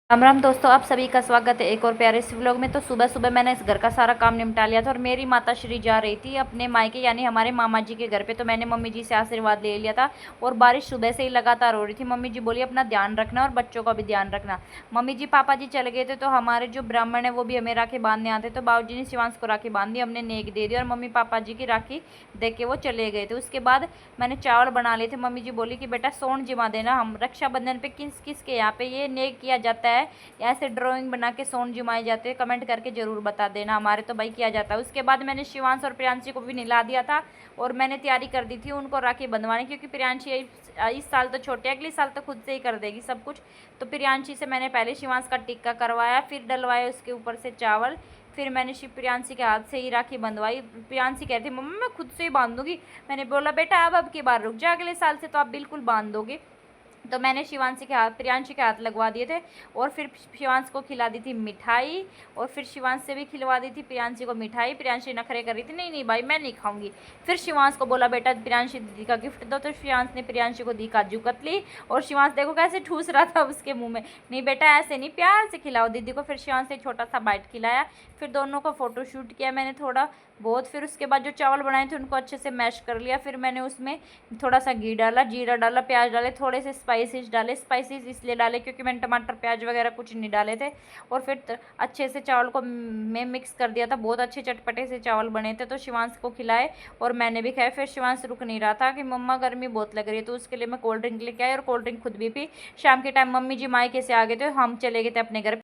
राम राम दोस्तों, आप सभी का स्वागत है एक और प्यारे से व्लॉग में। तो सुबह सुबह मैंने इस घर का सारा काम निपटा लिया था और मेरी माता श्री जा रही थी अपने मायके यानी हमारे मामा जी के घर पे। तो मैंने मम्मी जी से आशीर्वाद ले लिया था और बारिश सुबह से ही लगातार हो रही थी। मम्मी जी बोली अपना ध्यान रखना और बच्चों का भी ध्यान रखना। मम्मी जी पापा जी चले गए थे तो हमारे जो ब्राह्मण है वो भी हमें राखी बांधने आते। तो बाबू जी ने शिवांश को राखी बांध दी, हमने नेक दे दी और मम्मी पापा जी की राखी दे के वो चले गए थे। उसके बाद मैंने चावल बना लिए थे। मम्मी जी बोली कि बेटा सोन जिमा देना, हम रक्षाबंधन पे किस किस के यहाँ पे ये नेक किया जाता है, ऐसे ड्राइंग बना के सोन जुमाए जाते हैं, कमेंट करके जरूर बता देना। हमारे तो भाई किया जाता है। उसके बाद मैंने शिवांश और प्रियांशी को भी नहला दिया था और मैंने तैयारी कर दी थी उनको राखी बंधवाने, क्योंकि प्रियांशी इस साल तो छोटे, अगले साल तो खुद से ही कर देगी सब कुछ। तो प्रियांशी से मैंने पहले शिवांश का टिक्का करवाया, फिर डलवाया उसके ऊपर से चावल, फिर मैंने प्रियांशी के हाथ से ही राखी बंधवाई। प्रियांशी कहती मम्मा मैं खुद से ही बांध दूंगी। मैंने बोला बेटा अब की बार रुक जा, अगले साल से तो आप बिल्कुल बांध दोगे। तो मैंने शिवांशी के हाथ, प्रियांशी के हाथ लगवा दिए थे और फिर शिवांश को खिला दी थी मिठाई और फिर शिवांश से भी खिलवा दी थी प्रियांशी को मिठाई। प्रियांशी नखरे कर रही थी, नहीं नहीं भाई मैं नहीं खाऊंगी। फिर शिवांश को बोला बेटा प्रियांशी दीदी का गिफ्ट दो, तो शिवांश ने प्रियांशी को दी काजू कतली और शिवांश देखो कैसे ठूस रहा था उसके मुंह में। नहीं बेटा ऐसे नहीं, प्यार से खिलाओ दीदी को। फिर शिवांश ने छोटा सा बाइट खिलाया, फिर दोनों को फोटो शूट किया मैंने थोड़ा बहुत। फिर उसके बाद जो चावल बनाए थे उनको अच्छे से मैश कर लिया। फिर मैंने उसमें थोड़ा सा घी डाला, जीरा डाला, प्याज डाले, थोड़े से स्पाइसेस डाले। स्पाइसेस इसलिए डाले क्योंकि मैंने टमाटर प्याज वगैरह कुछ नहीं डाले थे। और फिर अच्छे से चावल को मैं मिक्स कर दिया था। बहुत अच्छे चटपटे से चावल बने थे। तो शिवांश को खिलाए और मैंने भी खाए। फिर शिवांश रुक नहीं रहा था कि मम्मा गर्मी बहुत लग रही है, तो उसके लिए मैं कोल्ड ड्रिंक लेके आई और कोल्ड ड्रिंक खुद भी पी। शाम के टाइम मम्मी जी मायके से आ गए थे, हम चले गए थे अपने घर।